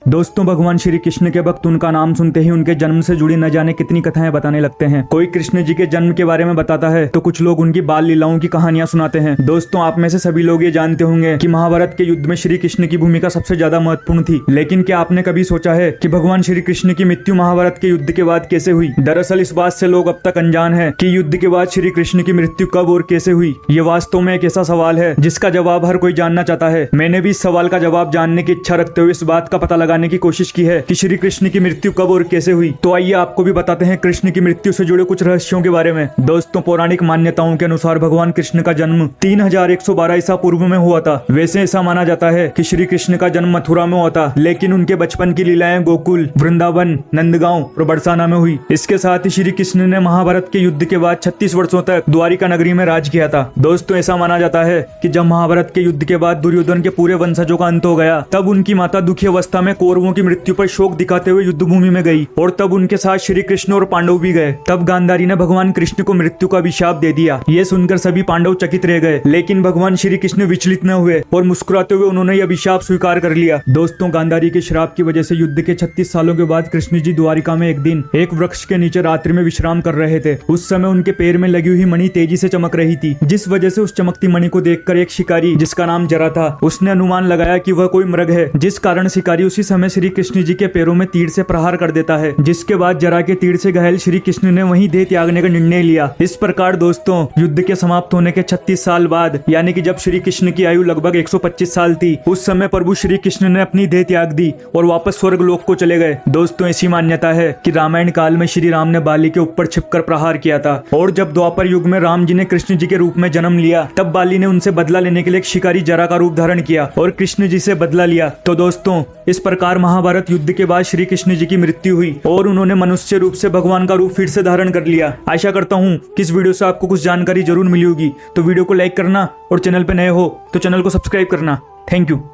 दोस्तों, भगवान श्री कृष्ण के भक्त उनका नाम सुनते ही उनके जन्म से जुड़ी न जाने कितनी कथाएं बताने लगते हैं। कोई कृष्ण जी के जन्म के बारे में बताता है तो कुछ लोग उनकी बाल लीलाओं की कहानियां सुनाते हैं। दोस्तों, आप में से सभी लोग ये जानते होंगे कि महाभारत के युद्ध में श्री कृष्ण की भूमिका सबसे ज्यादा महत्वपूर्ण थी। लेकिन क्या आपने कभी सोचा है कि भगवान श्री कृष्ण की मृत्यु महाभारत के युद्ध के बाद कैसे हुई? दरअसल इस बात से लोग अब तक अनजान है कि युद्ध के बाद श्री कृष्ण की मृत्यु कब और कैसे हुई। ये वास्तव में एक ऐसा सवाल है जिसका जवाब हर कोई जानना चाहता है। मैंने भी इस सवाल का जवाब जानने की इच्छा रखते हुए इस बात का पता लगाने की कोशिश की है कि श्री कृष्ण की मृत्यु कब और कैसे हुई। तो आइए आपको भी बताते हैं कृष्ण की मृत्यु से जुड़े कुछ रहस्यों के बारे में। दोस्तों, पौराणिक मान्यताओं के अनुसार भगवान कृष्ण का जन्म 3112 ईसा पूर्व में हुआ था। वैसे ऐसा माना जाता है कि श्री कृष्ण का जन्म मथुरा में हुआ था, लेकिन उनके बचपन की लीलाएं गोकुल, वृंदावन, नंदगांव और बरसाना में हुई। इसके साथ ही श्री कृष्ण ने महाभारत के युद्ध के बाद 36 वर्षों तक द्वारिका नगरी में राज किया था। दोस्तों, ऐसा माना जाता है कि जब महाभारत के युद्ध के बाद दुर्योधन के पूरे वंशजों का अंत हो गया, तब उनकी माता दुखी अवस्था में कौरवों की मृत्यु पर शोक दिखाते हुए युद्ध भूमि में गई और तब उनके साथ श्री कृष्ण और पांडव भी गए। तब गांधारी ने भगवान कृष्ण को मृत्यु का अभिशाप दे दिया। ये सुनकर सभी पांडव चकित रह गए, लेकिन भगवान श्री कृष्ण विचलित न हुए और मुस्कुराते हुए उन्होंने यह अभिशाप स्वीकार कर लिया। दोस्तों, गांधारी के श्राप की वजह से युद्ध के 36 सालों के बाद कृष्ण जी द्वारिका में एक दिन एक वृक्ष के नीचे रात्रि में विश्राम कर रहे थे। उस समय उनके पैर में लगी हुई मणि तेजी से चमक रही थी, जिस वजह से उस चमकती मणि को देखकर एक शिकारी जिसका नाम जरा था, उसने अनुमान लगाया कि वह कोई मृग है, जिस कारण शिकारी उसी समय श्री कृष्ण जी के पैरों में तीर से प्रहार कर देता है। जिसके बाद जरा के तीर से घायल श्री कृष्ण ने वहीं देह त्यागने का निर्णय लिया। इस प्रकार दोस्तों, युद्ध के समाप्त होने के 36 साल बाद, यानी कि जब श्री कृष्ण की आयु लगभग 125 साल थी, उस समय प्रभु श्री कृष्ण ने अपनी देह त्याग दी और वापस स्वर्ग लोक को चले गए। दोस्तों, ऐसी मान्यता है कि रामायण काल में श्री राम ने बाली के ऊपर छिपकर प्रहार किया था और जब द्वापर युग में राम जी ने कृष्ण जी के रूप में जन्म लिया, तब बाली ने उनसे बदला लेने के लिए एक शिकारी जरा का रूप धारण किया और कृष्ण जी से बदला लिया। तो दोस्तों, इस प्रकार महाभारत युद्ध के बाद श्री कृष्ण जी की मृत्यु हुई और उन्होंने मनुष्य रूप से भगवान का रूप फिर से धारण कर लिया। आशा करता हूँ कि इस वीडियो से आपको कुछ जानकारी जरूर मिली होगी। तो वीडियो को लाइक करना और चैनल पे नए हो तो चैनल को सब्सक्राइब करना। Thank you.